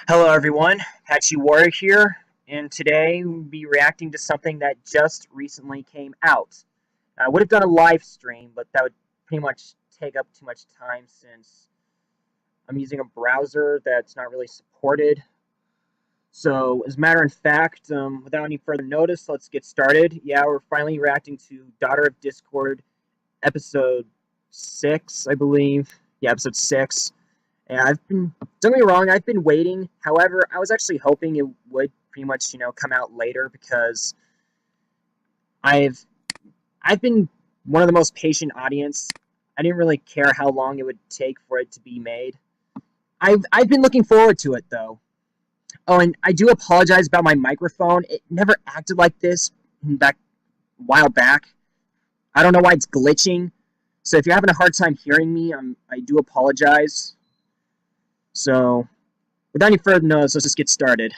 Hello everyone, Apache Warrior here, and today we'll be reacting to something that just recently came out. I would have done a live stream, but that would pretty much take up too much time since I'm using a browser that's not really supported. So, as a matter of fact, without any further notice, let's get started. Yeah, we're finally reacting to Daughter of Discord, episode 6, I believe. Yeah, episode 6. And don't get me wrong, I've been waiting. However, I was actually hoping it would pretty much, come out later because I've been one of the most patient audience. I didn't really care how long it would take for it to be made. I've been looking forward to it though. Oh, and I do apologize about my microphone. It never acted like this a while back. I don't know why it's glitching. So if you're having a hard time hearing me, I do apologize. So, without any further notice, let's just get started.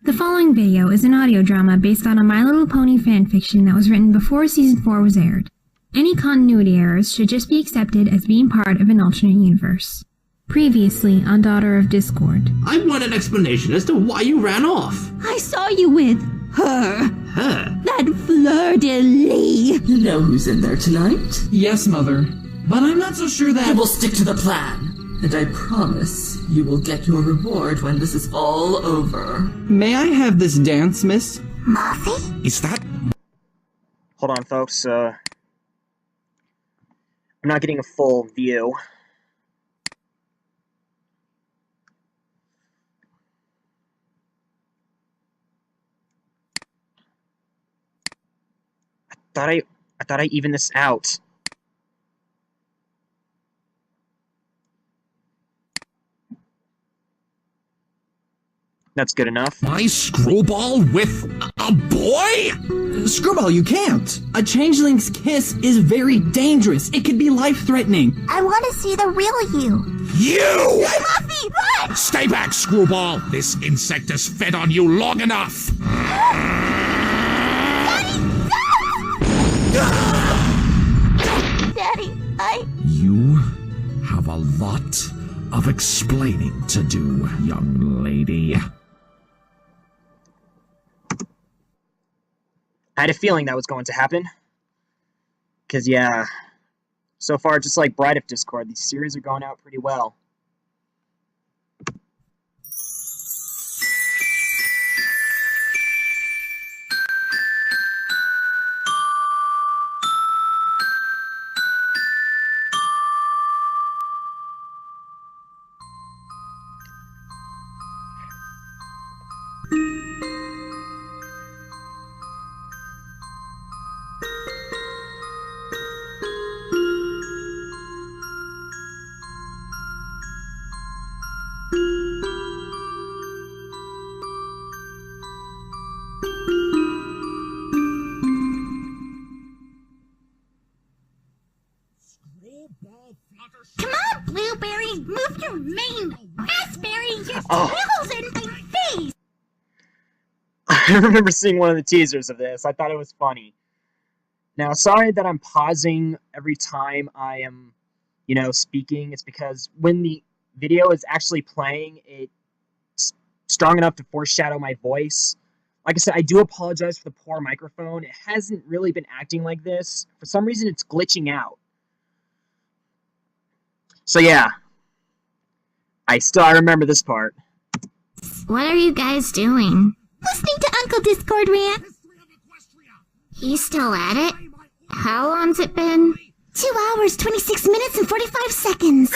The following video is an audio drama based on a My Little Pony fanfiction that was written before Season 4 was aired. Any continuity errors should just be accepted as being part of an alternate universe. Previously on Daughter of Discord. I want an explanation as to why you ran off. I saw you with her. Her? That fleur-de-lis. You know who's in there tonight? Yes, Mother. But I'm not so sure that— I will stick to the plan. And I promise you will get your reward when this is all over. May I have this dance, miss? Muffy? Is that— Hold on, folks. I'm not getting a full view. I thought I evened this out. That's good enough. my screwball with a boy? Screwball, you can't! A changeling's kiss is very dangerous. It could be life-threatening. I want to see the real you. You! Muffy, run! Stay back, screwball! This insect has fed on you long enough! Daddy, You have a lot of explaining to do, young lady. I had a feeling that was going to happen. Because, yeah, so far, just like Bride of Discord, these series are going out pretty well. come on, Blueberry, move your mane. Raspberry, your tail's in my face. I remember seeing one of the teasers of this. I thought it was funny. Now, sorry that I'm pausing every time I am, speaking. It's because when the video is actually playing, it's strong enough to foreshadow my voice. Like I said, I do apologize for the poor microphone. It hasn't really been acting like this. For some reason, it's glitching out. So yeah, I remember this part. What are you guys doing? Listening to Uncle Discord rant. He's still at it? How long's it been? 2 hours, 26 minutes, and 45 seconds.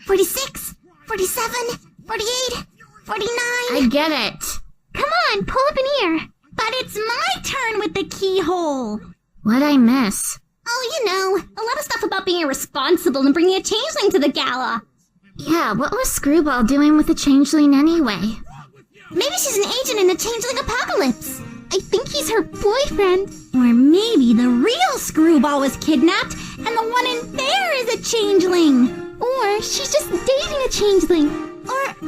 46, 47, 48, 49. I get it. Come on, pull up an ear. But it's my turn with the keyhole. What'd I miss? Oh, a lot of stuff about being irresponsible and bringing a changeling to the gala. Yeah, what was Screwball doing with the changeling anyway? Maybe she's an agent in the changeling apocalypse. I think he's her boyfriend. Or maybe the real Screwball was kidnapped and the one in there is a changeling. Or she's just dating a changeling.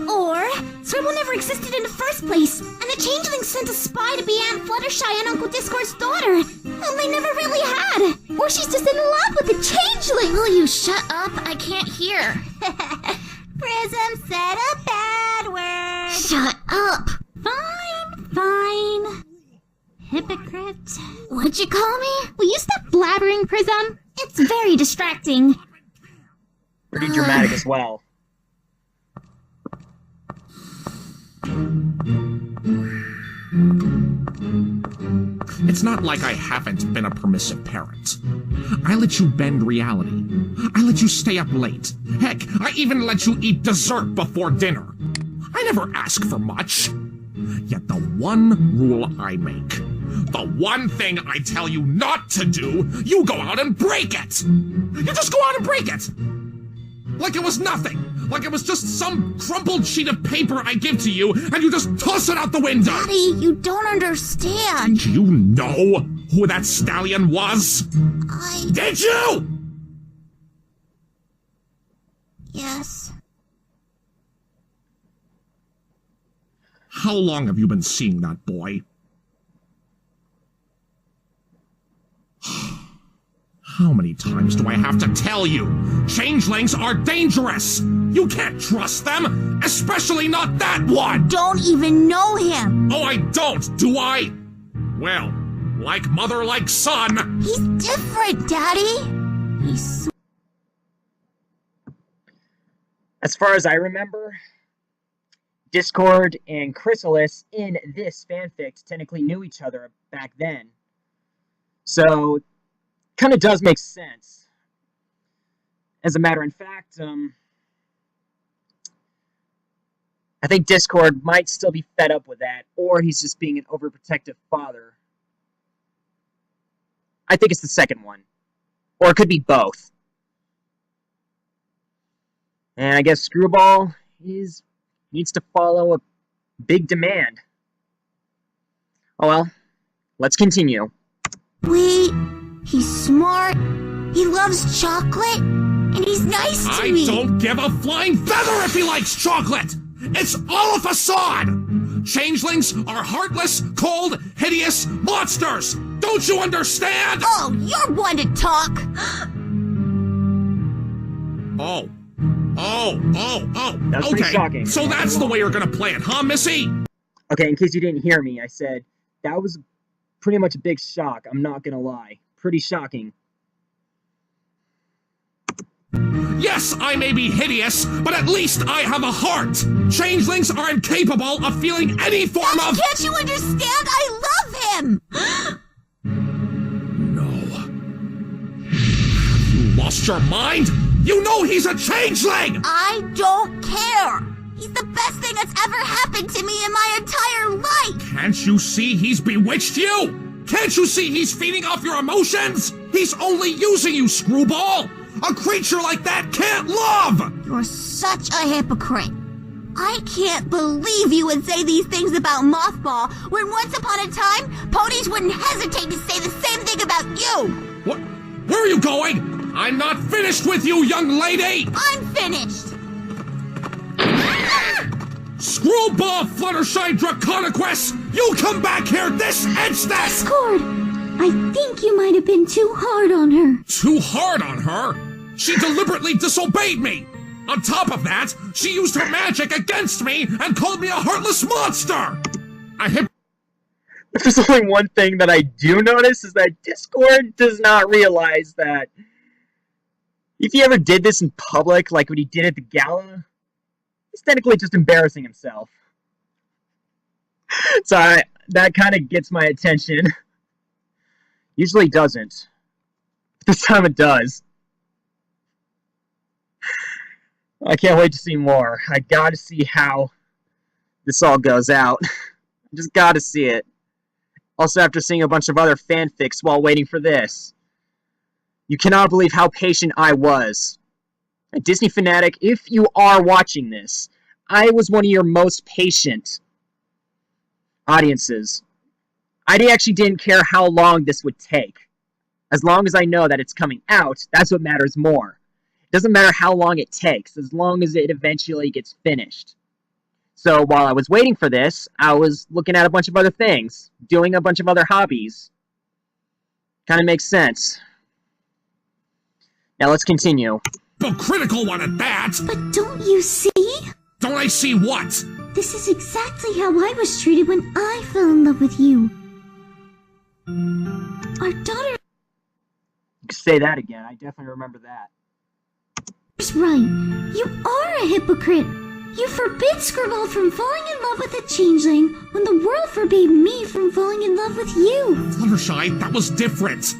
Or Screwball never existed in the first place, and the changeling sent a spy to be Aunt Fluttershy and Uncle Discord's daughter, and they never really had. Or she's just in love with the changeling. Will you shut up? I can't hear. Prism said a bad word. Shut up! Fine. Hypocrite. What'd you call me? Will you stop blabbering, Prism? It's very distracting. Pretty dramatic as well. It's not like I haven't been a permissive parent. I let you bend reality. I let you stay up late. Heck, I even let you eat dessert before dinner. I never ask for much. Yet the one rule I make, the one thing I tell you not to do, you go out and break it! You just go out and break it! Like it was nothing! Like it was just some crumpled sheet of paper I give to you, and you just toss it out the window! Daddy, you don't understand. Do you know who that stallion was? Did you? Yes. How long have you been seeing that boy? How many times do I have to tell you? Changelings are dangerous! You can't trust them! Especially not that one! Don't even know him. Oh, I don't, do I? Well, like mother, like son. He's different, Daddy. He's As far as I remember, Discord and Chrysalis in this fanfic technically knew each other back then. So, kind of does make sense. As a matter of fact, I think Discord might still be fed up with that, or he's just being an overprotective father. I think it's the second one. Or it could be both. And I guess Screwball needs to follow a big demand. Oh well, let's continue. Wait, he's smart, he loves chocolate, and he's nice to me. I don't give a flying feather if he likes chocolate! It's all a facade! Changelings are heartless, cold, hideous monsters! Don't you understand? Oh, you're one to talk! That's pretty Okay, shocking. so that's the way you're gonna play it, huh, Missy? Okay, in case you didn't hear me, I said that was pretty much a big shock, I'm not gonna lie. Pretty shocking. Yes, I may be hideous, but at least I have a heart! Changelings are incapable of feeling any form of— Can't you understand? I love him! No. You lost your mind? You know he's a changeling! I don't care! He's the best thing that's ever happened to me in my entire life! Can't you see he's bewitched you? Can't you see he's feeding off your emotions? He's only using you, Screwball! A creature like that can't love! You're such a hypocrite. I can't believe you would say these things about Mothball when once upon a time, ponies wouldn't hesitate to say the same thing about you! What? Where are you going? I'm not finished with you, young lady! I'm finished! Screwball Fluttershy Draconiquus! You come back here this instant! Discord! I think you might have been too hard on her. Too hard on her? She deliberately disobeyed me! On top of that, she used her magic against me and called me a heartless monster! If there's only one thing that I do notice is that Discord does not realize that if he ever did this in public, like what he did at the gala, he's technically just embarrassing himself. So that kind of gets my attention. Usually doesn't. But this time it does. I can't wait to see more. I gotta see how this all goes out. I just gotta see it. Also, after seeing a bunch of other fanfics while waiting for this. You cannot believe how patient I was. Disney Fanatic, if you are watching this, I was one of your most patient audiences. I actually didn't care how long this would take. As long as I know that it's coming out, that's what matters more. It doesn't matter how long it takes, as long as it eventually gets finished. So while I was waiting for this, I was looking at a bunch of other things, doing a bunch of other hobbies. Kind of makes sense. Now let's continue. A critical one at that! But don't you see? Don't I see what? This is exactly how I was treated when I fell in love with you. Our daughter Say that again. I definitely remember that. is right. You are a hypocrite. You forbid Screwball from falling in love with a changeling when the world forbade me from falling in love with you. Fluttershy, that was different.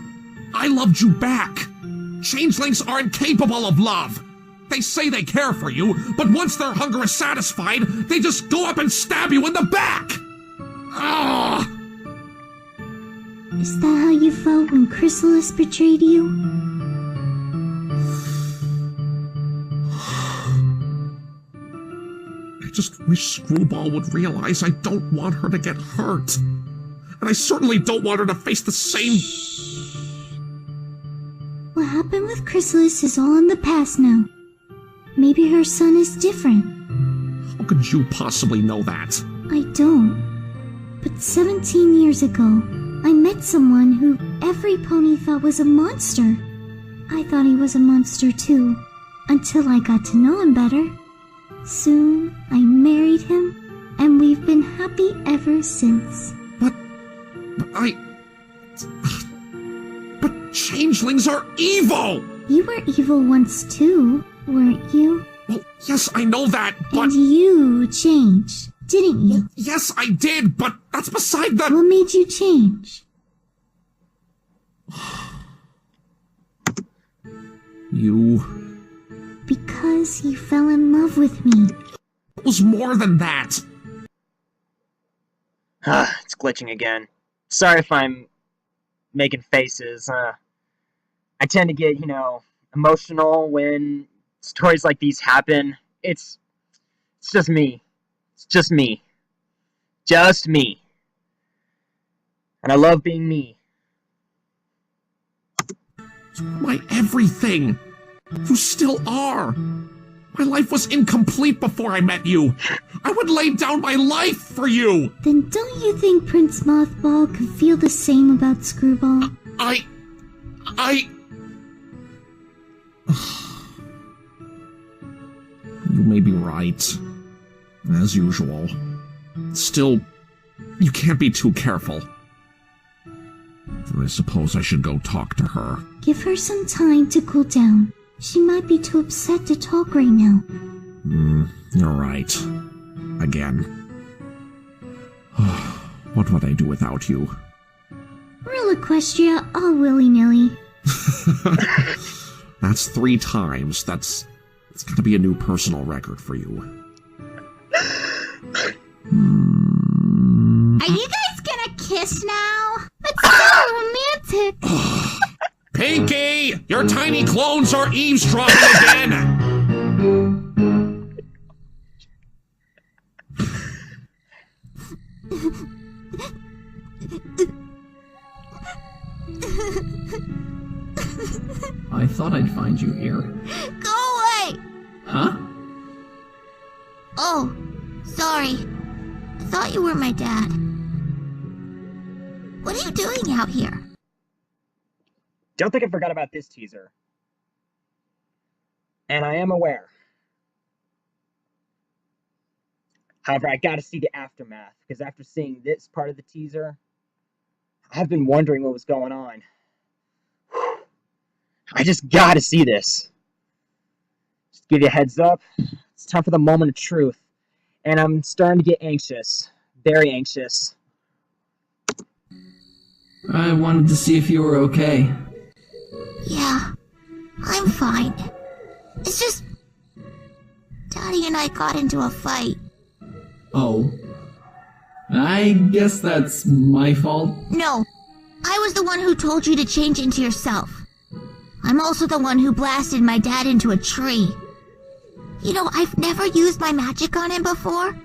I loved you back. Changelings are incapable of love. They say they care for you, but once their hunger is satisfied, they just go up and stab you in the back! Ah! Is that how you felt when Chrysalis betrayed you? I just wish Screwball would realize I don't want her to get hurt. And I certainly don't want her to face the same... What happened with Chrysalis is all in the past now. Maybe her son is different. How could you possibly know that? I don't. But 17 years ago, I met someone who every pony thought was a monster. I thought he was a monster too, until I got to know him better. Soon, I married him, and we've been happy ever since. But changelings are evil! You were evil once too, weren't you? Well, yes, I know that, but... And you changed, didn't you? Yes, I did, but that's beside the... What made you change? You... Because you fell in love with me. It was more than that. It's glitching again. Sorry if I'm making faces. I tend to get, emotional when stories like these happen. It's just me. It's just me. Just me. And I love being me. You're my everything. You still are. My life was incomplete before I met you. I would lay down my life for you. Then don't you think Prince Mothball could feel the same about Screwball? You may be right. As usual. Still, you can't be too careful. I suppose I should go talk to her. Give her some time to cool down. She might be too upset to talk right now. You're right. Again. What would I do without you? Real Equestria all willy-nilly. That's 3 times. It's gotta be a new personal record for you. Are you guys gonna kiss now? That's so romantic. Pinky! Your tiny clones are eavesdropping again! I thought I'd find you here. Go away! Huh? Oh, sorry. I thought you were my dad. What are you doing out here? Don't think I forgot about this teaser. And I am aware. However, I gotta see the aftermath, because after seeing this part of the teaser, I've been wondering what was going on. I just gotta see this. Just give you a heads up. It's time for the moment of truth. And I'm starting to get anxious. Very anxious. I wanted to see if you were okay. Yeah, I'm fine. It's just... Daddy and I got into a fight. Oh. I guess that's my fault. No, I was the one who told you to change into yourself. I'm also the one who blasted my dad into a tree. I've never used my magic on him before.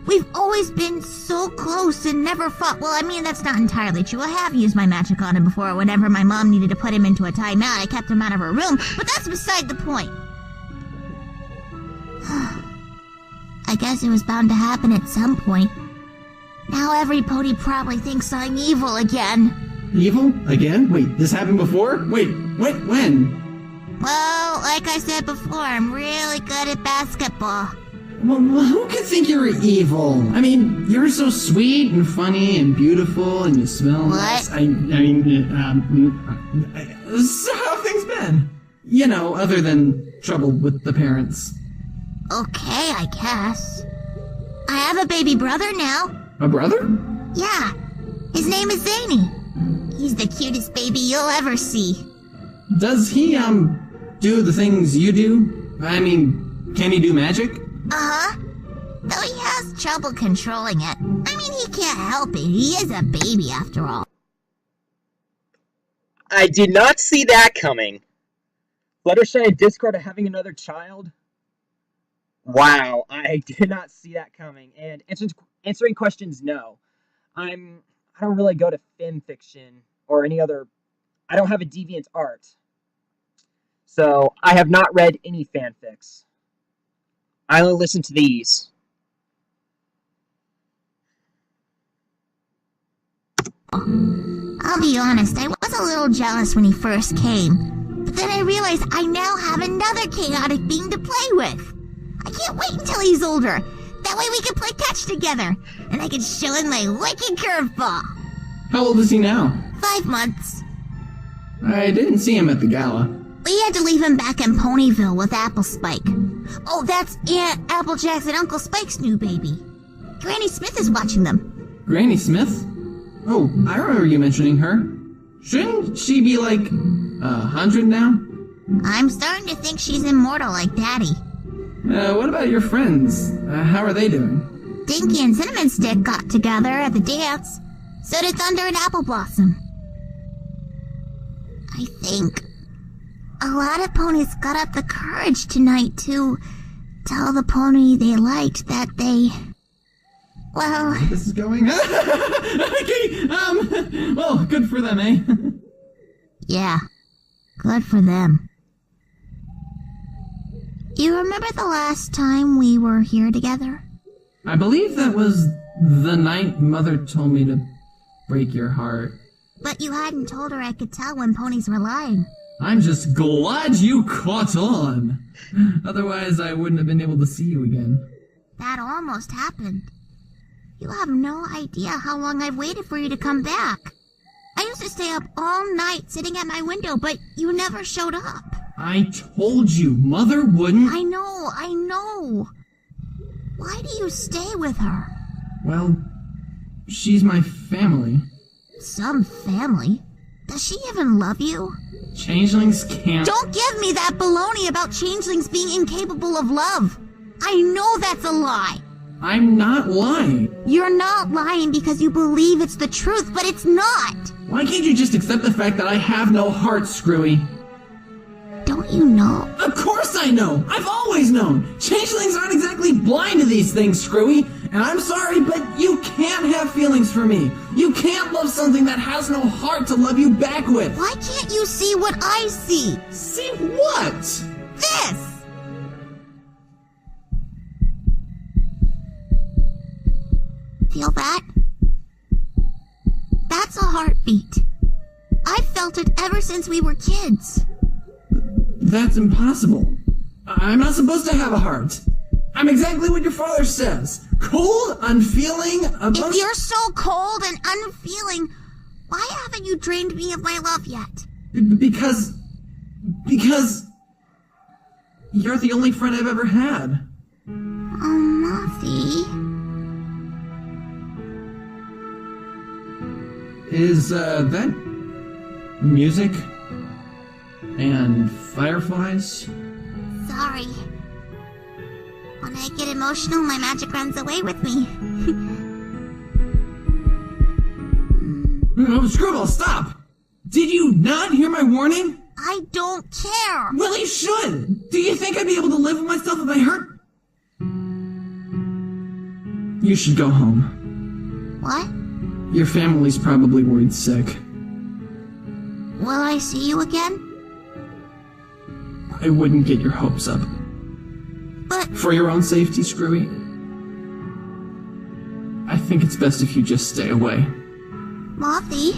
We've always been so close and never fought. Well, I mean, that's not entirely true. I have used my magic on him before. Whenever my mom needed to put him into a timeout, I kept him out of her room, but that's beside the point. I guess it was bound to happen at some point. Now every pony probably thinks I'm evil again. Evil? Again? Wait, this happened before? Wait, when? Well, like I said before, I'm really good at basketball. Well, who could think you're evil? I mean, you're so sweet and funny and beautiful and you smell nice. So how have things been? You know, other than trouble with the parents. Okay, I guess. I have a baby brother now. A brother? Yeah. His name is Zany. He's the cutest baby you'll ever see. Does he, do the things you do? I mean, can he do magic? Uh-huh. Though he has trouble controlling it. I mean, he can't help it. He is a baby after all. I did not see that coming. Fluttershy and Discord are having another child? Wow, I did not see that coming. And answering questions, no. I don't really go to fan fiction or any other. I don't have a deviant art. So I have not read any fanfics. I only listen to these. I'll be honest, I was a little jealous when he first came. But then I realized I now have another chaotic being to play with. I can't wait until he's older. That way we can play catch together. And I can show him my wicked curveball. How old is he now? 5 months. I didn't see him at the gala. We had to leave him back in Ponyville with Apple Spike. Oh, that's Aunt Applejack's and Uncle Spike's new baby. Granny Smith is watching them. Granny Smith? Oh, I remember you mentioning her. Shouldn't she be like 100 now? I'm starting to think she's immortal like Daddy. What about your friends? How are they doing? Dinky and Cinnamon Stick got together at the dance. So did Thunder and Apple Blossom. I think a lot of ponies got up the courage tonight to tell the pony they liked that they... Well... This is going... Okay, well, good for them, eh? Yeah, good for them. You remember the last time we were here together? I believe that was the night Mother told me to break your heart. But you hadn't told her I could tell when ponies were lying. I'm just glad you caught on. Otherwise, I wouldn't have been able to see you again. That almost happened. You have no idea how long I've waited for you to come back. I used to stay up all night sitting at my window, but you never showed up. I told you, Mother wouldn't... I know. Why do you stay with her? Well, she's my family. Some family? Does she even love you? Changelings can't... Don't give me that baloney about changelings being incapable of love. I know that's a lie. I'm not lying. You're not lying because you believe it's the truth, but it's not. Why can't you just accept the fact that I have no heart, Screwy? Don't you know? Of course I know! I've always known! Changelings aren't exactly blind to these things, Screwy! And I'm sorry, but you can't have feelings for me! You can't love something that has no heart to love you back with! Why can't you see what I see? See what? This! Feel that? That's a heartbeat. I've felt it ever since we were kids. That's impossible. I'm not supposed to have a heart. I'm exactly what your father says. Cold, unfeeling, If you're so cold and unfeeling, why haven't you drained me of my love yet? Because you're the only friend I've ever had. Oh, Muffy. Is, that music? And fireflies? Sorry. When I get emotional, my magic runs away with me. Oh, Scribble, stop! Did you not hear my warning? I don't care. Well, you should! Do you think I'd be able to live with myself if I hurt? You should go home. What? Your family's probably worried sick. Will I see you again? I wouldn't get your hopes up. But... For your own safety, Screwy, I think it's best if you just stay away. Muffy?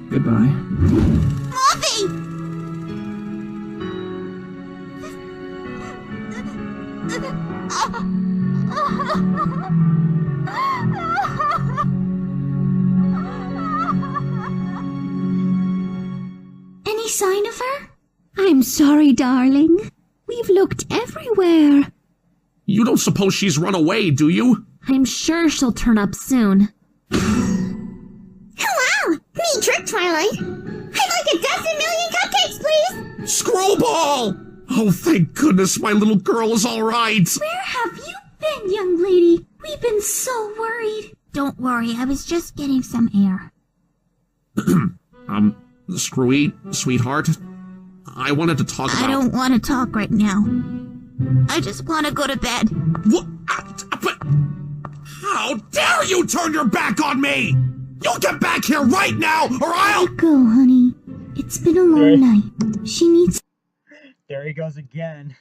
Goodbye. Muffy! sign of her? I'm sorry, darling. We've looked everywhere. You don't suppose she's run away, do you? I'm sure she'll turn up soon. Hello! Neat trick, Twilight. I'd like a dozen million cupcakes, please! Screwball! Oh, thank goodness my little girl is all right. Where have you been, young lady? We've been so worried. Don't worry, I was just getting some air. Screwy, sweetheart, I wanted to talk about... I don't want to talk right now. I just want to go to bed. What? But... How dare you turn your back on me! You get back here right now, or I'll... Go, honey. It's been a long night. She needs... There he goes again.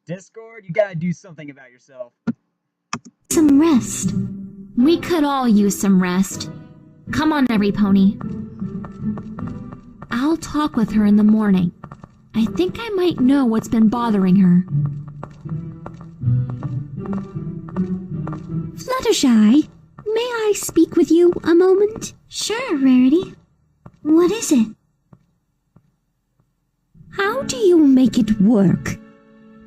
Discord, you gotta do something about yourself. some rest. We could all use some rest. Come on, every pony. I'll talk with her in the morning. I think I might know what's been bothering her. Fluttershy, may I speak with you a moment? Sure, Rarity. What is it? How do you make it work?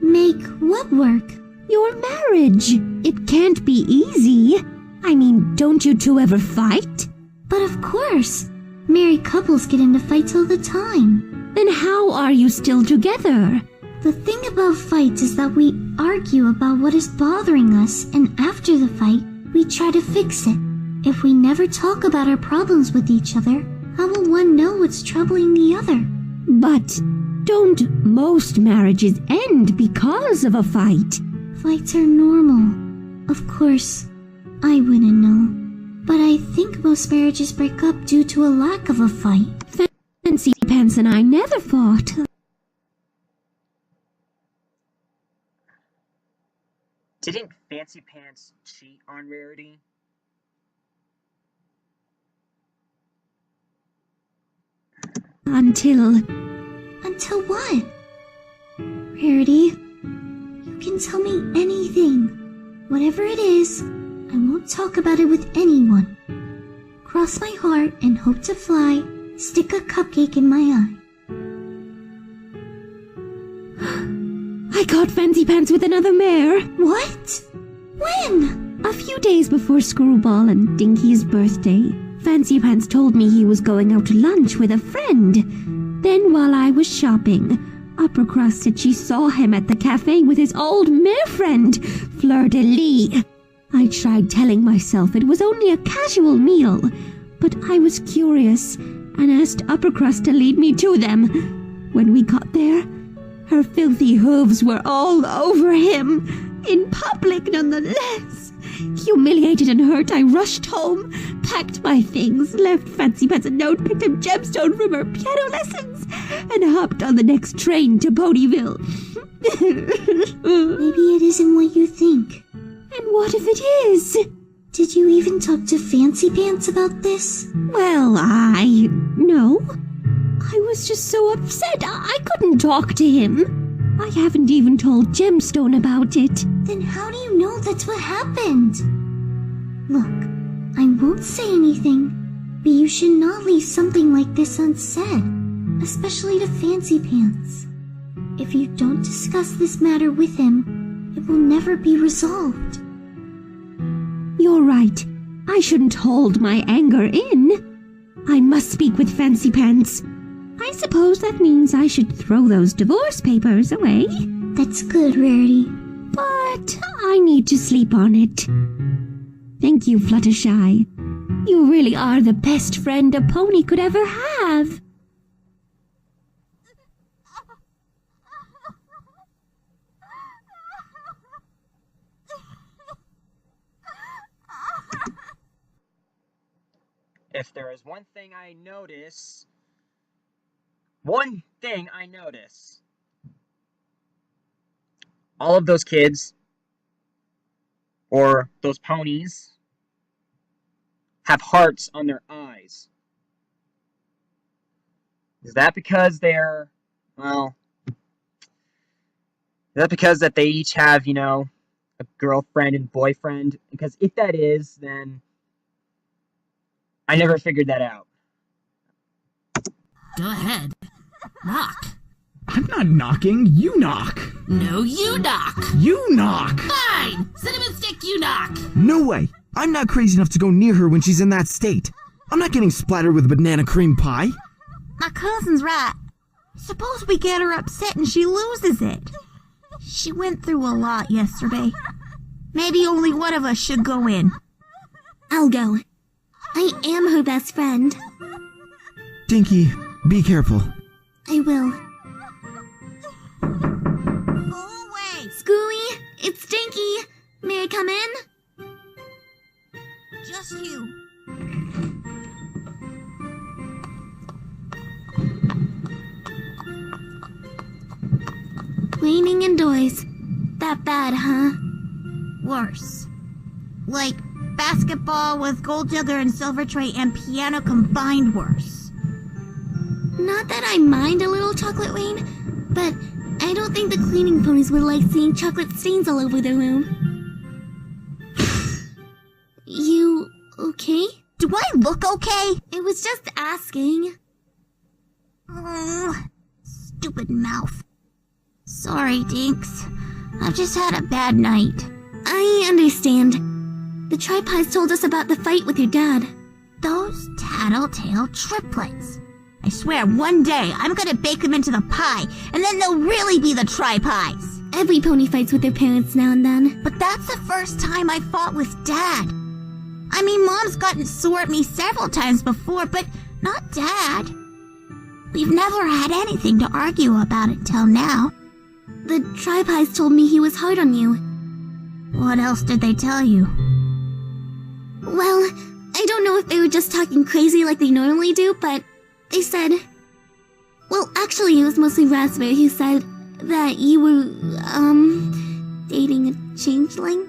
Make what work? Your marriage. It can't be easy. I mean, don't you two ever fight? But of course. Married couples get into fights all the time. Then how are you still together? The thing about fights is that we argue about what is bothering us, and after the fight, we try to fix it. If we never talk about our problems with each other, how will one know what's troubling the other? But don't most marriages end because of a fight? Fights are normal. Of course, I wouldn't know. But I think most marriages break up due to a lack of a fight. Fancy Pants and I never fought. Didn't Fancy Pants cheat on Rarity? Until what? Rarity, you can tell me anything. Whatever it is, I won't talk about it with anyone. Cross my heart and hope to fly, stick a cupcake in my eye. I caught Fancy Pants with another mare. What? When? A few days before Screwball and Dinky's birthday, Fancy Pants told me he was going out to lunch with a friend. Then while I was shopping, Uppercrust said she saw him at the cafe with his old mare friend, Fleur de Lis. I tried telling myself it was only a casual meal, but I was curious and asked Uppercrust to lead me to them. When we got there, her filthy hooves were all over him, in public nonetheless. Humiliated and hurt, I rushed home, packed my things, left Fancy Pants a note, picked up Gemstone from her piano lessons, and hopped on the next train to Ponyville. Maybe it isn't what you think. And what if it is? Did you even talk to Fancy Pants about this? Well, no. I was just so upset, I couldn't talk to him. I haven't even told Gemstone about it. Then how do you know that's what happened? Look, I won't say anything, but you should not leave something like this unsaid, especially to Fancy Pants. If you don't discuss this matter with him, it will never be resolved. You're right. I shouldn't hold my anger in. I must speak with Fancy Pants. I suppose that means I should throw those divorce papers away. That's good, Rarity. But I need to sleep on it. Thank you, Fluttershy. You really are the best friend a pony could ever have. If there is one thing I notice, all of those kids, or those ponies, have hearts on their eyes. Is that because they're, well, is that because that they each have, a girlfriend and boyfriend? Because if that is, then I never figured that out. Go ahead. Knock. I'm not knocking, you knock. No, you knock. You knock. Fine. Cinnamon stick, you knock. No way. I'm not crazy enough to go near her when she's in that state. I'm not getting splattered with banana cream pie. My cousin's right. Suppose we get her upset and she loses it. She went through a lot yesterday. Maybe only one of us should go in. I'll go. I am her best friend. Dinky, be careful. I will. Go away. Scooey, it's Dinky. May I come in? Just you. Raining indoors. That bad, huh? Worse. Like basketball with gold digger and silver tray and piano combined worse. Not that I mind a little chocolate rain, but I don't think the cleaning ponies would like seeing chocolate stains all over their room. You okay? Do I look okay? I was just asking. Oh, stupid mouth. Sorry, Dinks. I've just had a bad night. I understand. The Tri-Pies told us about the fight with your dad. Those tattletale triplets. I swear one day I'm gonna bake them into the pie, and then they'll really be the Tri-Pies. Every pony fights with their parents now and then. But that's the first time I fought with Dad. I mean, Mom's gotten sore at me several times before, but not Dad. We've never had anything to argue about it till now. The Tri-Pies told me he was hard on you. What else did they tell you? Well, I don't know if they were just talking crazy like they normally do, but they said... Well, actually, it was mostly Raspberry who said that you were, dating a changeling.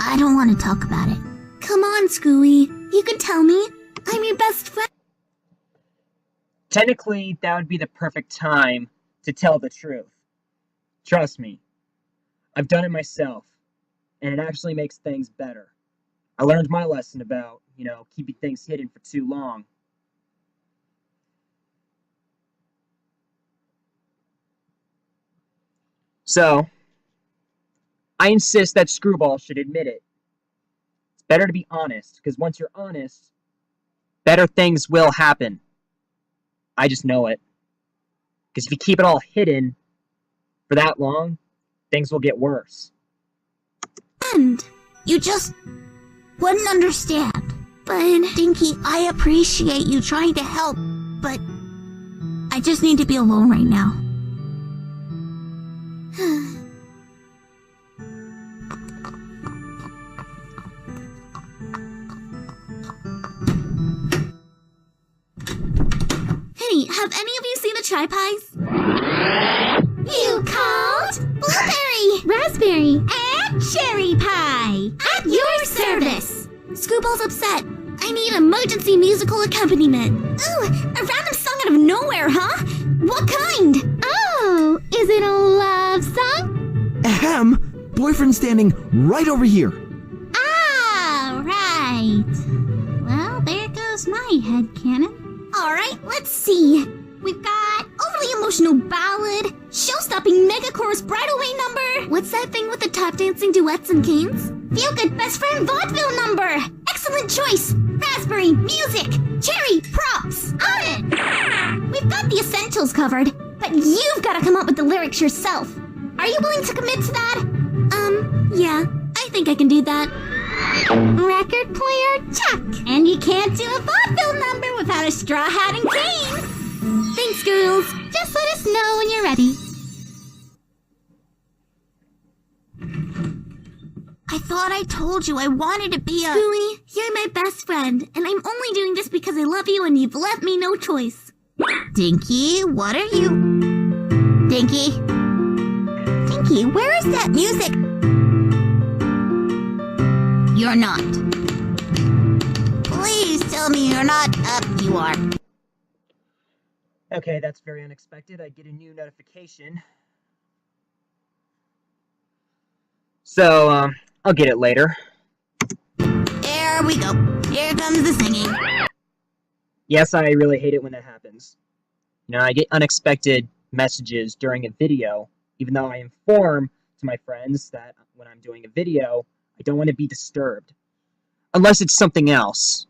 I don't want to talk about it. Come on, Scooey. You can tell me. I'm your best friend. Technically, that would be the perfect time to tell the truth. Trust me. I've done it myself, and it actually makes things better. I learned my lesson about, keeping things hidden for too long. So, I insist that Screwball should admit it. It's better to be honest, because once you're honest, better things will happen. I just know it. Because if you keep it all hidden for that long, things will get worse. And you just wouldn't understand. But... Dinky, I appreciate you trying to help, but I just need to be alone right now. Hey, have any of you seen the Tri-Pies? You called? Blueberry, Raspberry! and cherry pie! At your service! Screwball's upset. I need emergency musical accompaniment. Ooh, a random song out of nowhere, huh? What kind? Oh, is it a love song? Ahem! Boyfriend standing right over here. Ah, right. Well, there goes my headcanon. Alright, let's see. We've got overly emotional ballad, show-stopping mega chorus bridal way number. What's that thing with the tap dancing duets and canes? Feel-good best friend vaudeville number. Excellent choice. Raspberry, music, cherry, props. On it. We've got the essentials covered, but you've got to come up with the lyrics yourself. Are you willing to commit to that? Yeah, I think I can do that. Record player, check. And you can't do a vaudeville number without a straw hat and cane. Thanks, girls. Just let us know when you're ready. I thought I told you I wanted to be a... Scooey, you're my best friend, and I'm only doing this because I love you and you've left me no choice. Dinky, what are you... Dinky? Dinky, where is that music? You're not. Please tell me you're not. You are. Okay, that's very unexpected. I get a new notification. So, I'll get it later. There we go. Here comes the singing. Yes, I really hate it when that happens. I get unexpected messages during a video, even though I inform to my friends that when I'm doing a video, I don't want to be disturbed. Unless it's something else.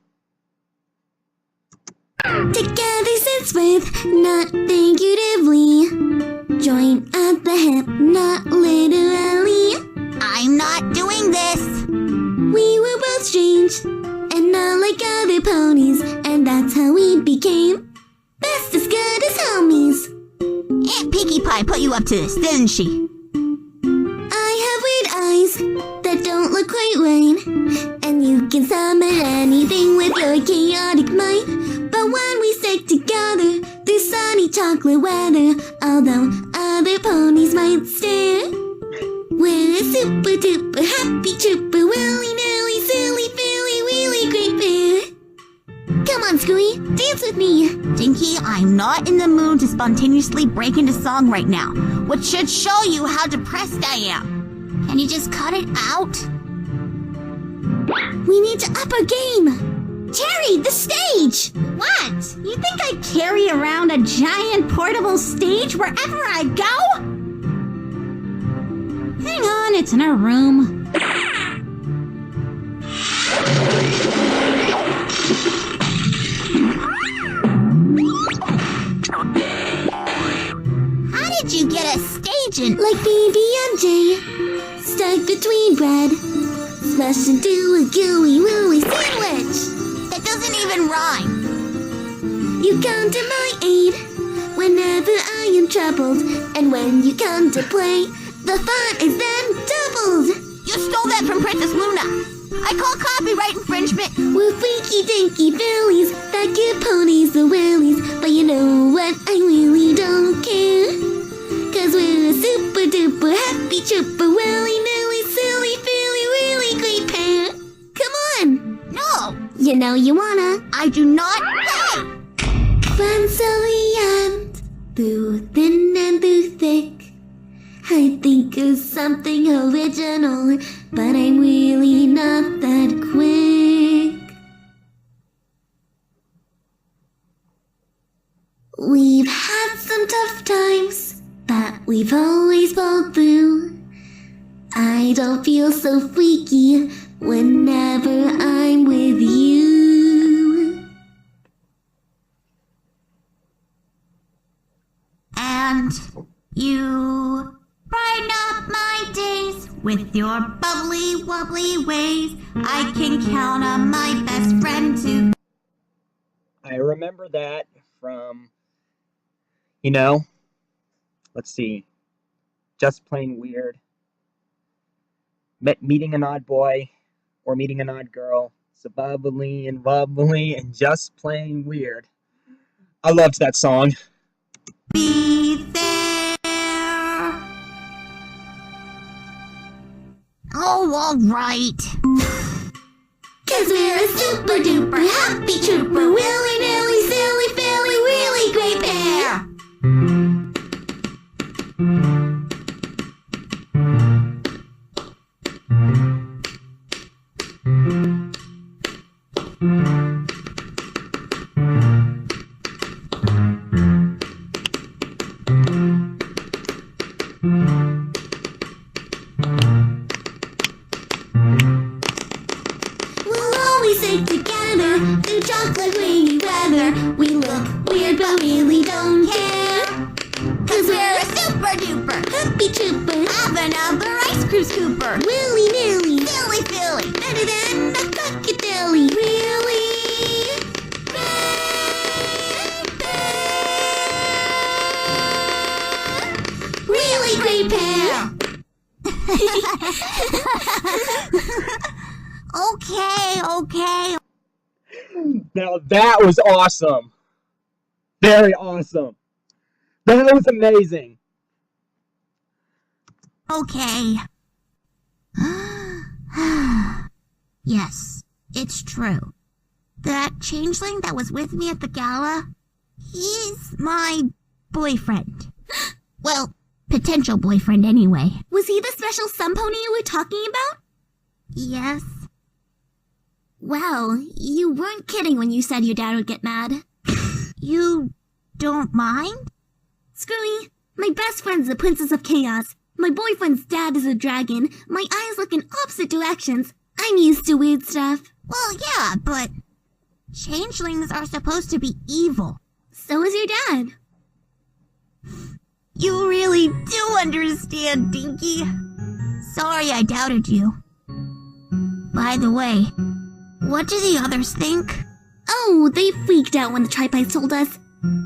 Together since birth, not figuratively. Join at the hip, not literally. I'm not doing this. We were both strange, and not like other ponies, and that's how we became best as good as homies. Aunt Pinkie Pie put you up to this, didn't she? I have weird eyes that don't look quite right, and you can summon anything with your chaotic might. But when we stick together through sunny chocolate weather, although other ponies might stare, we're a super duper happy trooper, willy nilly, silly, filly, wheelie great pair. Come on, Screwy, dance with me. Dinky, I'm not in the mood to spontaneously break into song right now, which should show you how depressed I am. Can you just cut it out? We need to up our game. Cherry, the stage! What? You think I carry around a giant portable stage wherever I go? Hang on, it's in our room. How did you get a stage in? Like BB&J, stuck between bread, smashed into a gooey wooey sandwich. That doesn't even rhyme. You come to my aid whenever I am troubled, and when you come to play, the fun is then doubled. You stole that from Princess Luna. I call copyright infringement. We're freaky dinky fillies that give ponies the willies, but you know what? I really don't care. 'Cause we're a super duper happy trooper, willy nilly, silly, filly, really great pair. Come on! No! You know you wanna. I do not play! Friends till the end, through thin and through thick. I think of something original, but I'm really not that quick. We've had some tough times, but we've always pulled through. I don't feel so freaky whenever I'm with you. And you brighten up my days with your bubbly, wobbly ways. I can count on my best friend to... I remember that from, let's see, Just Plain Weird, Meeting an Odd Boy, or Meeting an Odd Girl, so bubbly and just plain weird. I loved that song. Be there. Oh, all right. 'Cause we're a super duper happy trooper, willy nilly, silly, filly, really great pair. We'll always stick together through chocolate rainy weather. We look weird but really don't care. 'Cause we're a super duper happy trooper, have another ice cream scooper, willy nilly, silly filly, better than a crocodile, really great pair. Really great pair. Okay. Now that was awesome. Very awesome. That was amazing. Okay. Yes, it's true. That changeling that was with me at the gala, he's my boyfriend. Well, potential boyfriend anyway. Was he the special sun pony you were talking about? Yes. Well, you weren't kidding when you said your dad would get mad. You don't mind? Screwy, my best friend's the Princess of Chaos. My boyfriend's dad is a dragon. My eyes look in opposite directions. I'm used to weird stuff. Well, yeah, but changelings are supposed to be evil. So is your dad. You really do understand, Dinky. Sorry I doubted you. By the way, what do the others think? Oh, they freaked out when the Tripies told us.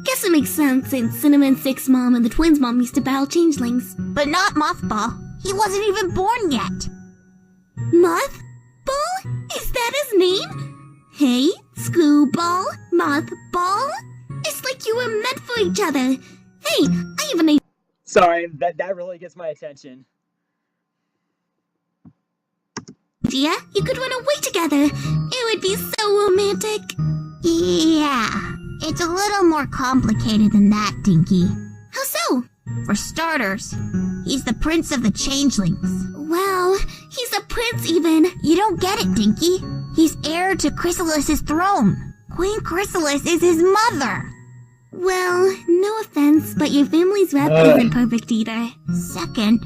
Guess it makes sense since Cinnamon Six Mom and the Twins Mom used to battle changelings. But not Mothball. He wasn't even born yet. Mothball? Is that his name? Hey, Screwball, Mothball? It's like you were meant for each other. Hey, I have an idea. Sorry, that really gets my attention. You could run away together. It would be so romantic. Yeah, it's a little more complicated than that, Dinky. How so? For starters, he's the prince of the changelings. Wow, he's a prince even. You don't get it, Dinky. He's heir to Chrysalis's throne. Queen Chrysalis is his mother. Well, no offense, but your family's rep isn't perfect either. Second,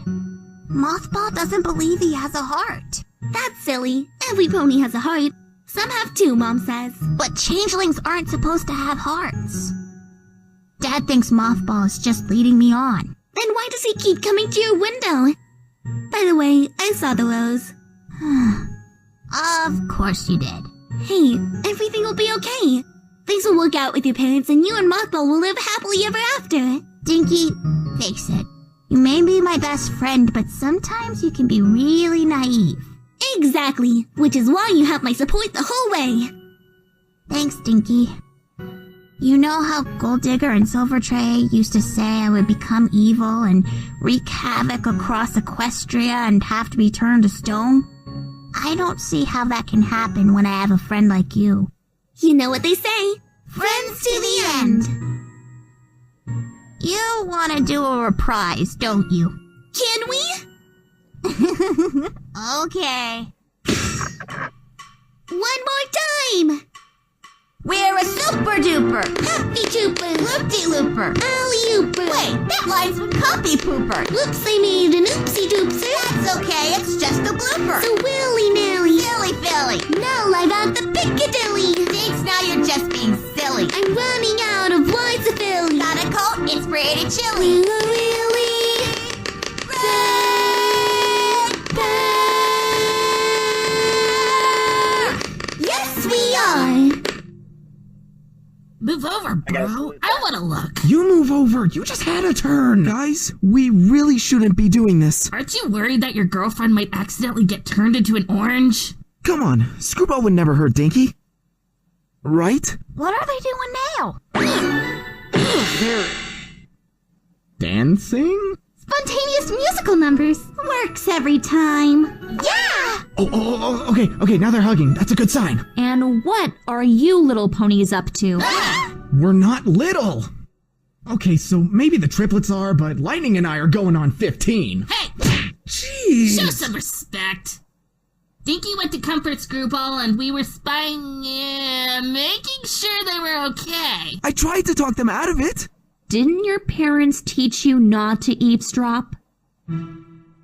Mothball doesn't believe he has a heart. That's silly. Every pony has a heart. Some have two, Mom says. But changelings aren't supposed to have hearts. Dad thinks Mothball is just leading me on. Then why does he keep coming to your window? By the way, I saw the rose. Of course you did. Hey, everything will be okay. Things will work out with your parents and you and Mothball will live happily ever after. Dinky, face it. You may be my best friend, but sometimes you can be really naive. Exactly, which is why you have my support the whole way. Thanks, Dinky. You know how Gold Digger and Silver Tray used to say I would become evil and wreak havoc across Equestria and have to be turned to stone? I don't see how that can happen when I have a friend like you. You know what they say. Friends to the end. You want to do a reprise, don't you? Can we? Okay. One more time. We're a super duper, Happy Trooper, loop-de-looper, alley-ooper. Wait, that line's from Copy Pooper. Whoops, I made an oopsie-doopsie. That's okay, it's just a blooper. So willy-nilly. Silly-filly. Now I got the Piccadilly. Thanks, now you're just being silly. I'm running out of lines to fill. Got a coat, it's pretty chilly. Really? Yes, we are. Move over, bro. I want to look. You move over. You just had a turn. Guys, we really shouldn't be doing this. Aren't you worried that your girlfriend might accidentally get turned into an orange? Come on, Screwball would never hurt Dinky. Right? What are they doing now? They're dancing? Spontaneous musical numbers. Works every time. Yeah! Okay, now they're hugging. That's a good sign. And what are you little ponies up to? We're not little. Okay, so maybe the triplets are, but Lightning and I are going on 15. Hey! Jeez. Show some respect. Dinky went to comfort Screwball and we were spying, making sure they were okay. I tried to talk them out of it. Didn't your parents teach you not to eavesdrop?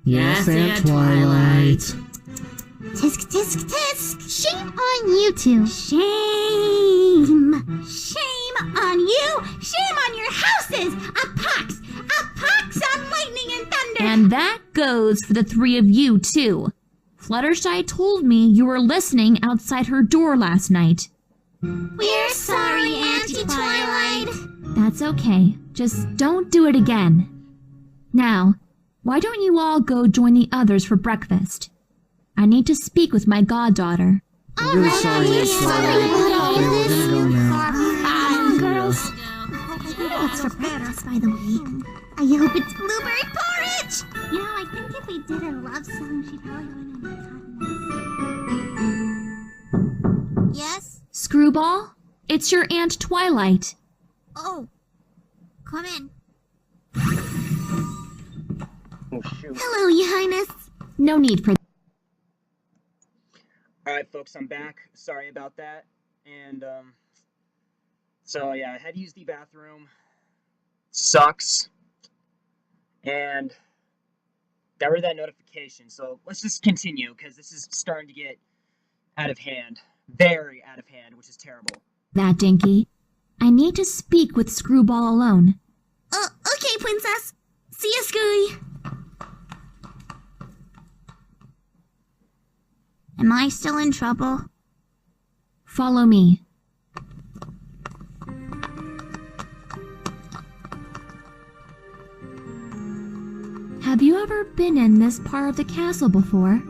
Yes, Aunt Twilight. Tisk, tisk, tisk. Shame on you two. Shame. Shame on you. Shame on your houses. A pox. A pox on lightning and thunder. And that goes for the three of you, too. Fluttershy told me you were listening outside her door last night. We're sorry, Auntie Twilight. That's okay. Just don't do it again. Now, why don't you all go join the others for breakfast? I need to speak with my goddaughter. We're really sorry, Aunt Twilight. Okay, we're gonna go now. Girls. What's for breakfast, by the way? I hope it's blueberry porridge. You know, I think if we did a love song, she'd probably win on the Yes? Screwball, it's your Aunt Twilight. Oh. Come in. Oh, shoot. Hello, Your Highness. No need for Alright, folks, I'm back. Sorry about that. And, So yeah, I had to use the bathroom. Sucks. And got rid of that notification. So let's just continue, because this is starting to get out of hand. Very out of hand, which is terrible. That, Dinky. I need to speak with Screwball alone. Okay, Princess. See ya, Scooey. Am I still in trouble? Follow me. Have you ever been in this part of the castle before?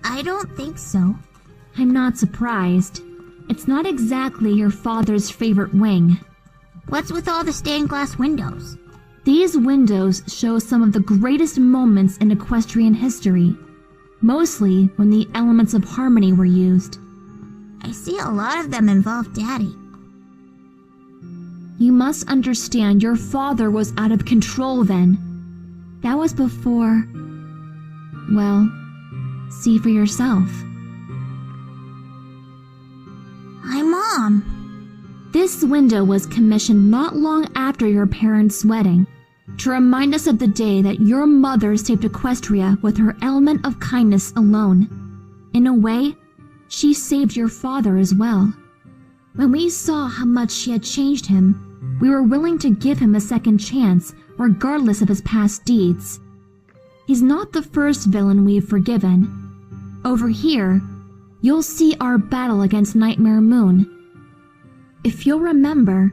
I don't think so. I'm not surprised. It's not exactly your father's favorite wing. What's with all the stained glass windows? These windows show some of the greatest moments in equestrian history, mostly when the elements of harmony were used. I see a lot of them involve Daddy. You must understand your father was out of control then. That was before... well, see for yourself. Hi, Mom. This window was commissioned not long after your parents' wedding, to remind us of the day that your mother saved Equestria with her element of kindness alone. In a way, she saved your father as well. When we saw how much she had changed him, we were willing to give him a second chance, regardless of his past deeds. He's not the first villain we've forgiven. Over here, you'll see our battle against Nightmare Moon. If you'll remember,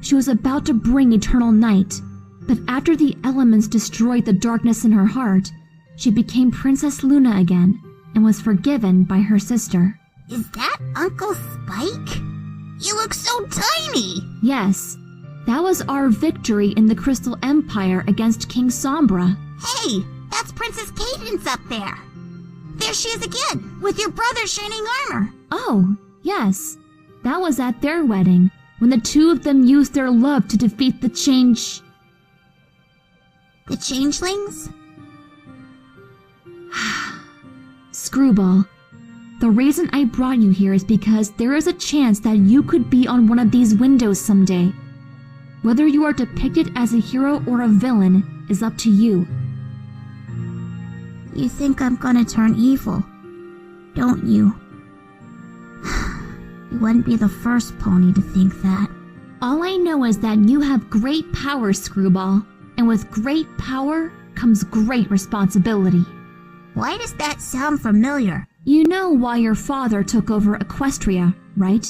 she was about to bring eternal night, but after the elements destroyed the darkness in her heart, she became Princess Luna again and was forgiven by her sister. Is that Uncle Spike? He looks so tiny! Yes, that was our victory in the Crystal Empire against King Sombra. Hey, that's Princess Cadence up there. There she is again, with your brother's shining armor. Oh, yes. That was at their wedding, when the two of them used their love to defeat the The changelings? Screwball. The reason I brought you here is because there is a chance that you could be on one of these windows someday. Whether you are depicted as a hero or a villain is up to you. You think I'm gonna turn evil, don't you? You wouldn't be the first pony to think that. All I know is that you have great power, Screwball, and with great power comes great responsibility. Why does that sound familiar? You know why your father took over Equestria, right?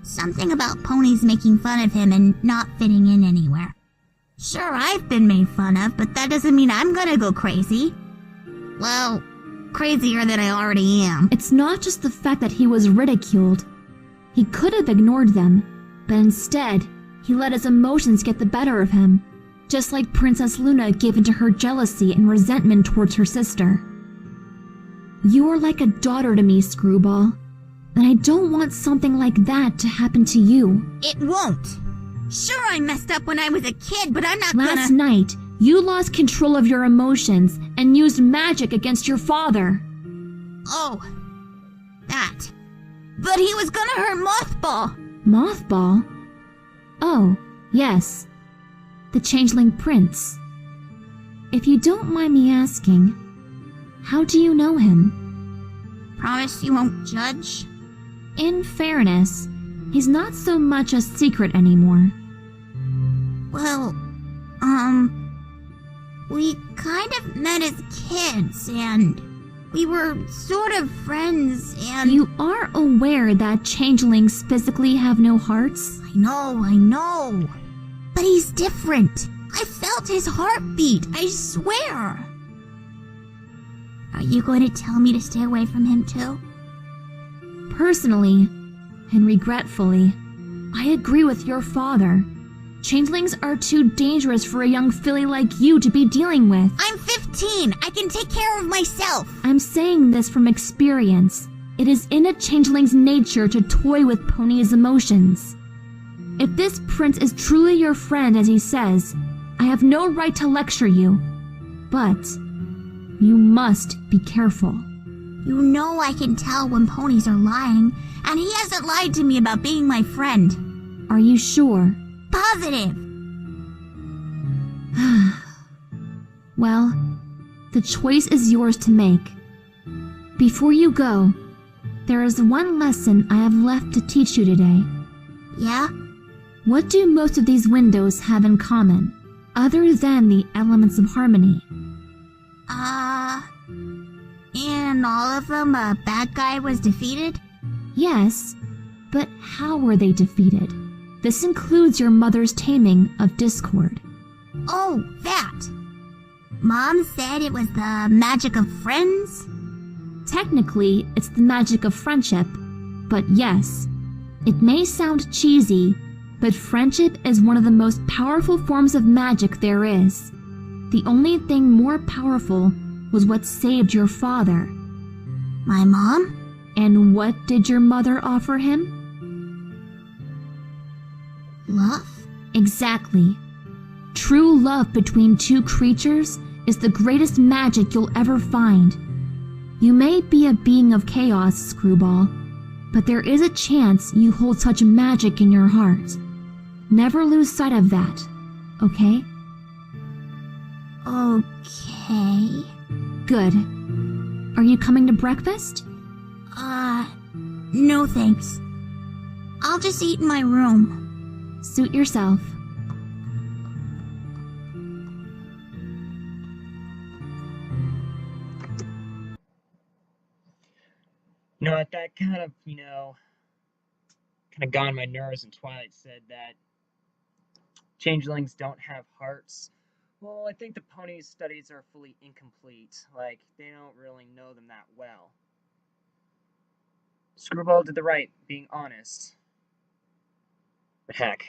Something about ponies making fun of him and not fitting in anywhere. Sure, I've been made fun of, but that doesn't mean I'm gonna go crazy. Well, crazier than I already am. It's not just the fact that he was ridiculed. He could have ignored them, but instead, he let his emotions get the better of him, just like Princess Luna gave into her jealousy and resentment towards her sister. You are like a daughter to me, Screwball, and I don't want something like that to happen to you. It won't. Sure, I messed up when I was a kid, but I'm not Last night, you lost control of your emotions and used magic against your father. Oh, that. But he was gonna hurt Mothball. Mothball? Oh, yes. The Changeling Prince. If you don't mind me asking, how do you know him? Promise you won't judge? In fairness, he's not so much a secret anymore. Well, we kind of met as kids, and we were sort of friends, and... You are aware that changelings physically have no hearts? I know. But he's different. I felt his heartbeat, I swear. Are you going to tell me to stay away from him too? Personally, and regretfully, I agree with your father. Changelings are too dangerous for a young filly like you to be dealing with. I'm 15. I can take care of myself. I'm saying this from experience. It is in a changeling's nature to toy with Pony's emotions. If this prince is truly your friend, as he says, I have no right to lecture you. But you must be careful. You know I can tell when ponies are lying, and he hasn't lied to me about being my friend. Are you sure? Positive. Well, the choice is yours to make. Before you go, there is one lesson I have left to teach you today. Yeah? What do most of these windows have in common, other than the elements of harmony? In all of them, a bad guy was defeated? Yes, but how were they defeated? This includes your mother's taming of discord. Oh, that! Mom said it was the magic of friends? Technically, it's the magic of friendship, but yes, it may sound cheesy, but friendship is one of the most powerful forms of magic there is. The only thing more powerful was what saved your father. My mom? And what did your mother offer him? Love? Exactly. True love between two creatures is the greatest magic you'll ever find. You may be a being of chaos, Screwball, but there is a chance you hold such magic in your heart. Never lose sight of that, okay? Okay. Good. Are you coming to breakfast? No thanks. I'll just eat in my room. Suit yourself. You know what, that kind of got on my nerves when Twilight said that changelings don't have hearts. Well, I think the pony's studies are fully incomplete. Like, they don't really know them that well. Screwball did the right, being honest. But heck,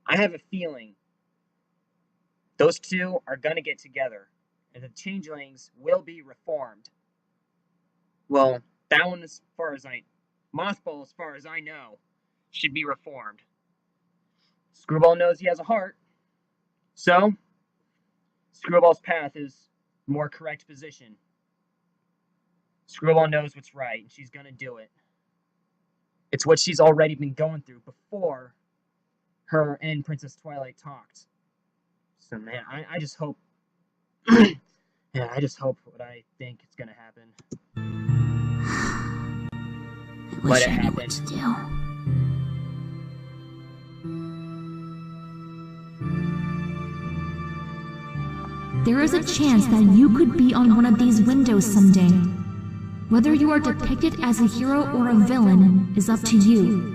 I have a feeling those two are gonna get together, and the changelings will be reformed. Well, that one, Mothball, as far as I know, should be reformed. Screwball knows he has a heart, so Screwball's path is the more correct position. Screwball knows what's right, and she's gonna do it. It's what she's already been going through before her and Princess Twilight talked. So man, I just hope yeah, I just hope what I think is gonna happen. I wish I knew what to do. There is a chance that you could be on one of these windows someday. Whether you are depicted as a hero or a villain is up to you.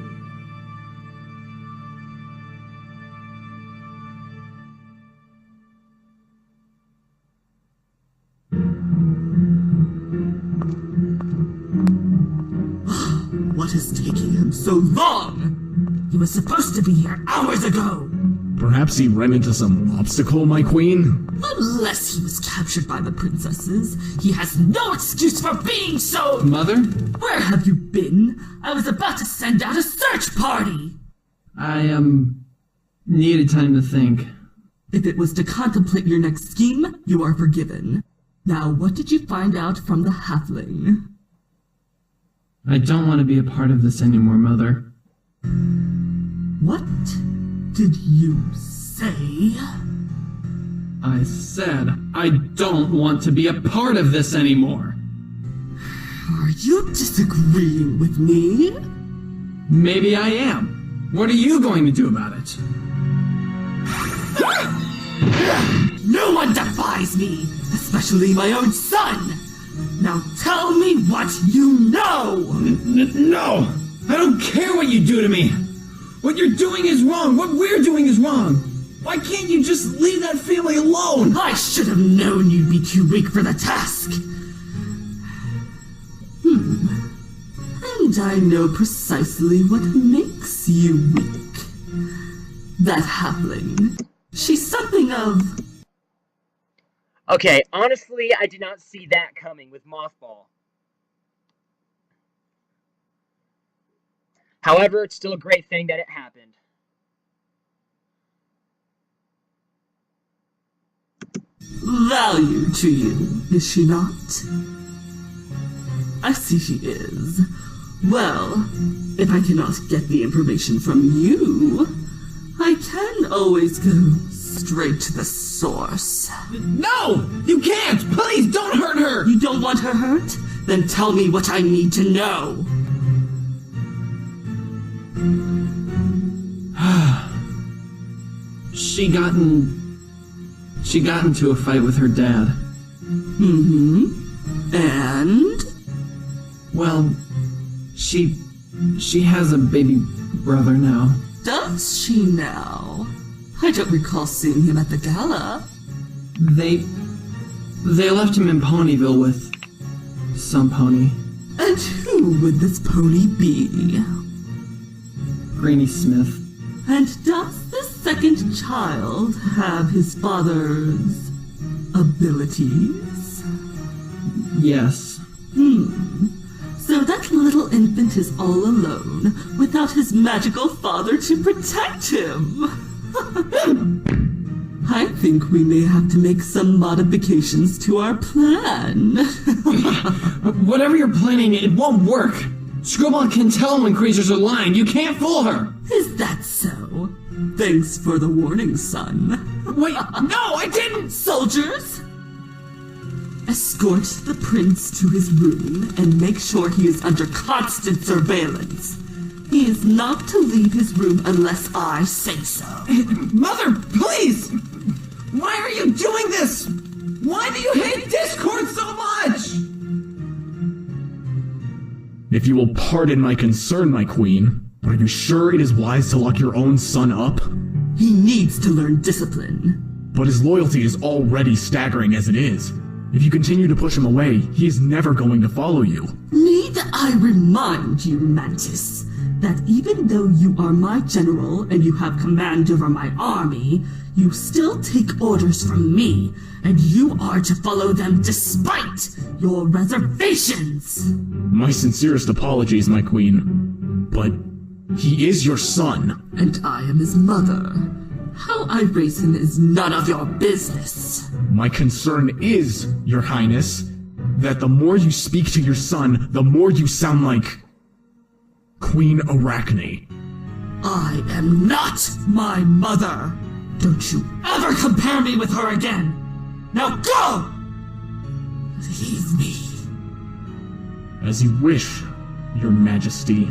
What is taking him so long? He was supposed to be here hours ago. Perhaps he ran into some obstacle, my queen? Unless he was captured by the princesses, he has no excuse for being so— Mother? Where have you been? I was about to send out a search party! I, needed time to think. If it was to contemplate your next scheme, you are forgiven. Now, what did you find out from the halfling? I don't want to be a part of this anymore, Mother. What did you say? I said I don't want to be a part of this anymore. Are you disagreeing with me? Maybe I am. What are you going to do about it? No one defies me, especially my own son! Now tell me what you know! No! I don't care what you do to me! What you're doing is wrong! What we're doing is wrong! Why can't you just leave that family alone? I should have known you'd be too weak for the task! And I know precisely what makes you weak. That halfling. She's something of— Okay, honestly, I did not see that coming with Mothball. However, it's still a great thing that it happened. value to you, is she not? I see she is. Well, if I cannot get the information from you, can always go straight to the source. No! You can't! Please don't hurt her! You don't want her hurt? Then tell me what I need to know. She got into a fight with her dad. And? Well, she has a baby brother now. Does she now? I don't recall seeing him at the gala. They left him in Ponyville with some pony. And who would this pony be? Granny Smith. And does the second child have his father's abilities? Yes. So that little infant is all alone, without his magical father to protect him. I think we may have to make some modifications to our plan. Whatever you're planning, it won't work. Screwball can tell when creatures are lying. You can't fool her. Is that so? Thanks for the warning, son. Wait, no, I didn't! Soldiers! Escort the prince to his room and make sure he is under constant surveillance. He is not to leave his room unless I say so. Mother, please! Why are you doing this? Why do you hate Discord so much? If you will pardon my concern, my queen, are you sure it is wise to lock your own son up? He needs to learn discipline. But his loyalty is already staggering as it is. If you continue to push him away, he is never going to follow you. Need I remind you, Mantis, that even though you are my general and you have command over my army, you still take orders from me, and you are to follow them despite your reservations. My sincerest apologies, my queen. But he is your son. And I am his mother. How I raise him is none of your business. My concern is, Your Highness, that the more you speak to your son, the more you sound like Queen Arachne. I am not my mother. Don't you ever compare me with her again. Now go! Leave me. As you wish, Your Majesty.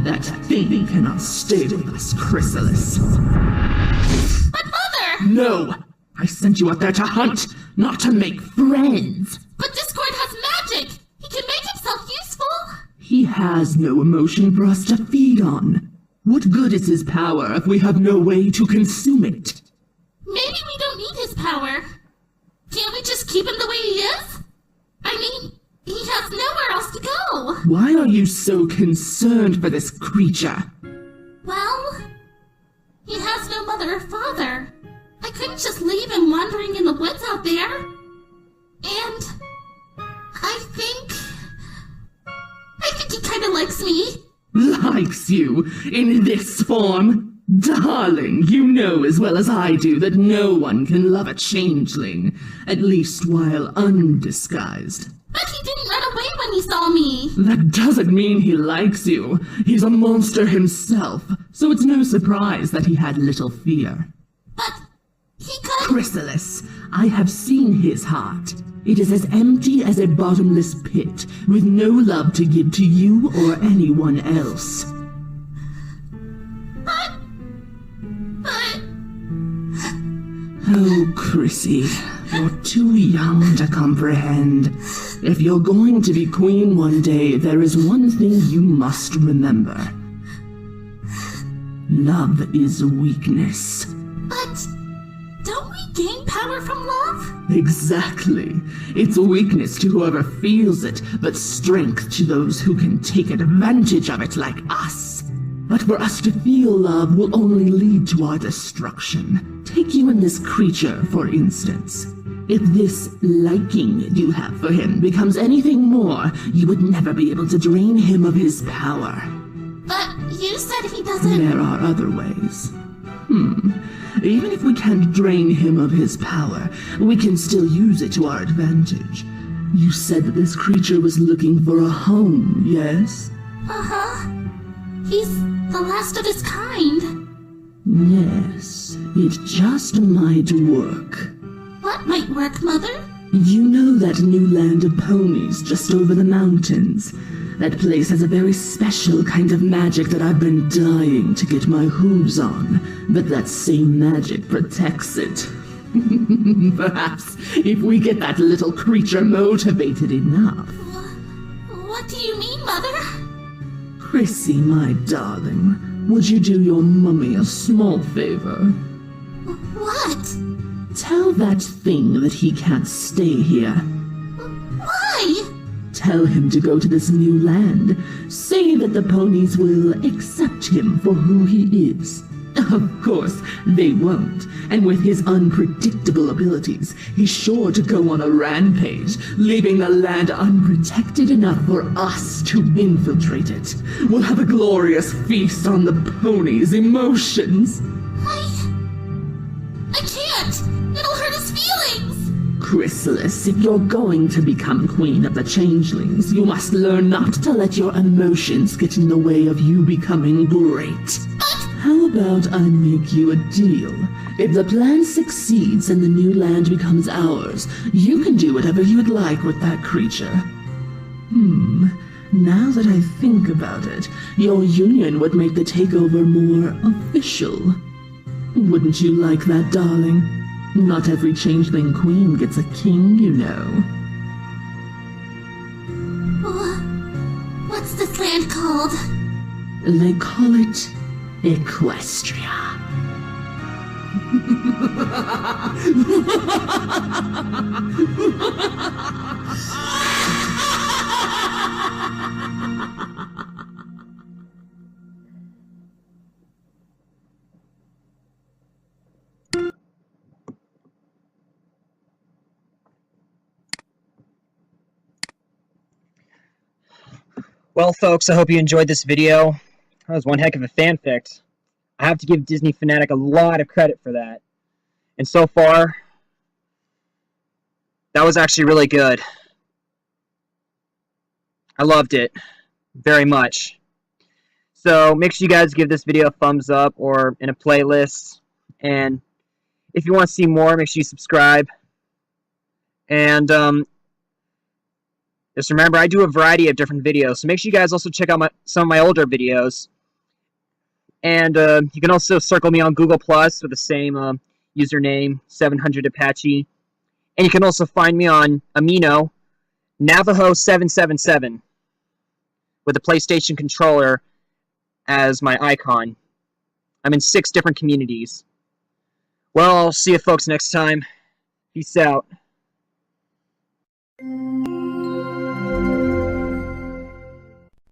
That thing cannot stay with us, Chrysalis. But Mother! No! I sent you out there to hunt, not to make friends. But Discord has magic! He can make himself useful! He has no emotion for us to feed on. What good is his power if we have no way to consume it? Maybe we don't need his power. Can't we just keep him the way he is? I mean, he has nowhere else to go. Why are you so concerned for this creature? Well, he has no mother or father. I couldn't just leave him wandering in the woods out there. And I think he kind of likes me. Likes you? In this form? Darling, you know as well as I do that no one can love a changeling, at least while undisguised. But he didn't run away when he saw me. That doesn't mean he likes you. He's a monster himself, so it's no surprise that he had little fear. But he could... Chrysalis, I have seen his heart. It is as empty as a bottomless pit, with no love to give to you or anyone else. But... Oh, Chrissy, you're too young to comprehend. If you're going to be queen one day, there is one thing you must remember. Love is weakness. But... don't we gain power from love? Exactly. It's a weakness to whoever feels it, but strength to those who can take advantage of it like us. But for us to feel love will only lead to our destruction. Take you and this creature, for instance. If this liking you have for him becomes anything more, you would never be able to drain him of his power. But you said he doesn't... There are other ways. Even if we can't drain him of his power, we can still use it to our advantage. You said that this creature was looking for a home, yes? Uh-huh. He's the last of his kind. Yes, it just might work. What might work, Mother? You know that new land of ponies just over the mountains? That place has a very special kind of magic that I've been dying to get my hooves on, but that same magic protects it. Perhaps if we get that little creature motivated enough. What do you mean, Mother? Chrissy, my darling, would you do your mummy a small favor? What? Tell that thing that he can't stay here. Why? Tell him to go to this new land. Say that the ponies will accept him for who he is. Of course, they won't. And with his unpredictable abilities, he's sure to go on a rampage, leaving the land unprotected enough for us to infiltrate it. We'll have a glorious feast on the ponies' emotions. I can't! It'll hurt his feelings! Chrysalis, if you're going to become queen of the changelings, you must learn not to let your emotions get in the way of you becoming great. How about I make you a deal? If the plan succeeds and the new land becomes ours, you can do whatever you'd like with that creature. Now that I think about it, your union would make the takeover more official. Wouldn't you like that, darling? Not every changeling queen gets a king, you know. What's this land called? They call it Equestria. Well, folks, I hope you enjoyed this video. That was one heck of a fanfic. I have to give Disney Fanatic a lot of credit for that. And so far, that was actually really good. I loved it very much. So make sure you guys give this video a thumbs up or in a playlist. And if you want to see more, make sure you subscribe. And just remember, I do a variety of different videos. So make sure you guys also check out some of my older videos. And you can also circle me on Google Plus with the same username, 700 Apache. And you can also find me on Amino, Navajo777, with a PlayStation controller as my icon. I'm in 6 different communities. Well, I'll see you folks next time. Peace out.